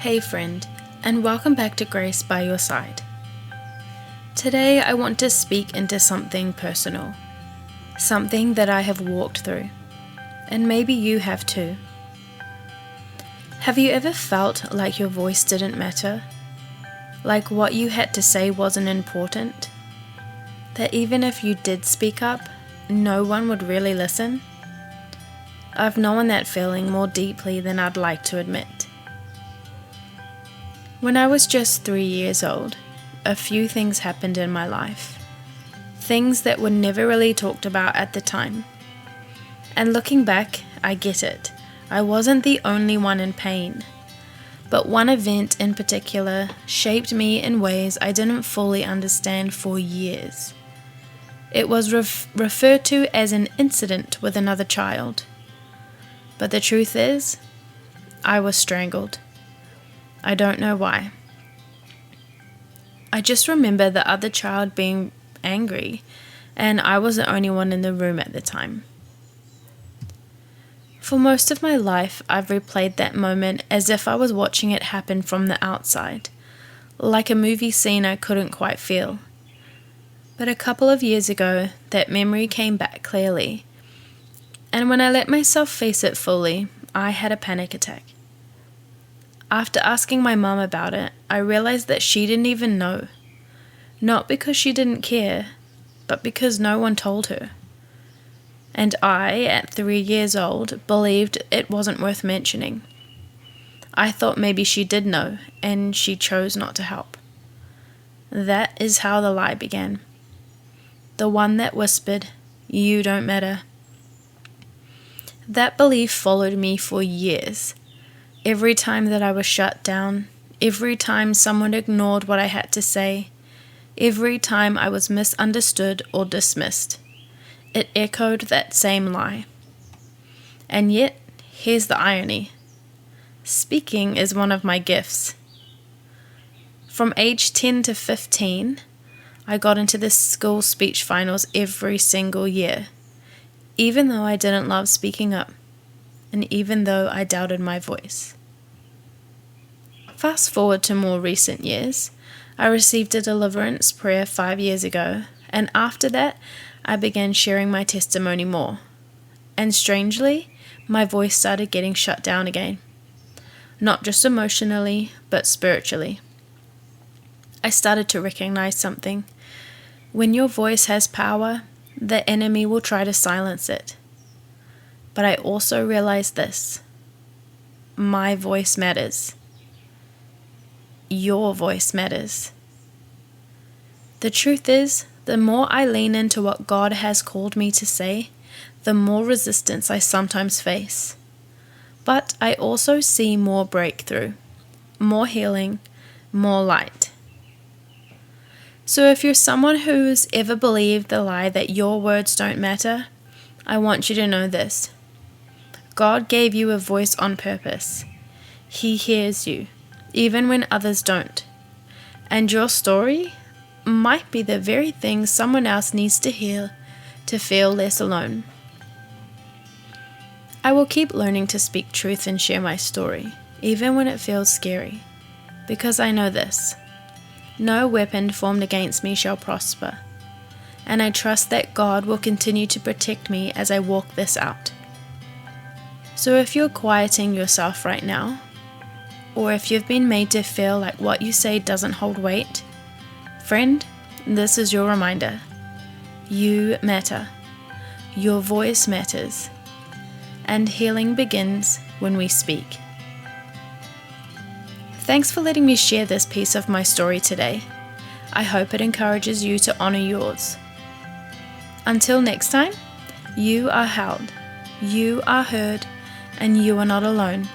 Hey friend, and welcome back to Grace by Your Side. Today I want to speak into something personal, something that I have walked through, and maybe you have too. Have you ever felt like your voice didn't matter? Like what you had to say wasn't important? That even if you did speak up, no one would really listen? I've known that feeling more deeply than I'd like to admit. When I was just 3 years old, a few things happened in my life. Things that were never really talked about at the time. And looking back, I get it. I wasn't the only one in pain. But one event in particular shaped me in ways I didn't fully understand for years. It was referred to as an incident with another child. But the truth is, I was strangled. I don't know why. I just remember the other child being angry, and I was the only one in the room at the time. For most of my life, I've replayed that moment as if I was watching it happen from the outside, like a movie scene I couldn't quite feel. But a couple of years ago, that memory came back clearly, and when I let myself face it fully, I had a panic attack. After asking my mum about it, I realized that she didn't even know. Not because she didn't care, but because no one told her. And I, at 3 years old, believed it wasn't worth mentioning. I thought maybe she did know, and she chose not to help. That is how the lie began. The one that whispered, "You don't matter." That belief followed me for years. Every time that I was shut down, every time someone ignored what I had to say, every time I was misunderstood or dismissed, it echoed that same lie. And yet, here's the irony. Speaking is one of my gifts. From age 10 to 15, I got into the school speech finals every single year, even though I didn't love speaking up. And even though I doubted my voice. Fast forward to more recent years, I received a deliverance prayer 5 years ago, and after that, I began sharing my testimony more. And strangely, my voice started getting shut down again. Not just emotionally, but spiritually. I started to recognize something. When your voice has power, the enemy will try to silence it. But I also realized this. My voice matters. Your voice matters. The truth is, the more I lean into what God has called me to say, the more resistance I sometimes face. But I also see more breakthrough, more healing, more light. So if you're someone who's ever believed the lie that your words don't matter, I want you to know this. God gave you a voice on purpose. He hears you, even when others don't. And your story might be the very thing someone else needs to hear to feel less alone. I will keep learning to speak truth and share my story, even when it feels scary, because I know this. No weapon formed against me shall prosper, and I trust that God will continue to protect me as I walk this out. So if you're quieting yourself right now, or if you've been made to feel like what you say doesn't hold weight, friend, this is your reminder. You matter. Your voice matters. And healing begins when we speak. Thanks for letting me share this piece of my story today. I hope it encourages you to honor yours. Until next time, you are held, you are heard, and you are not alone.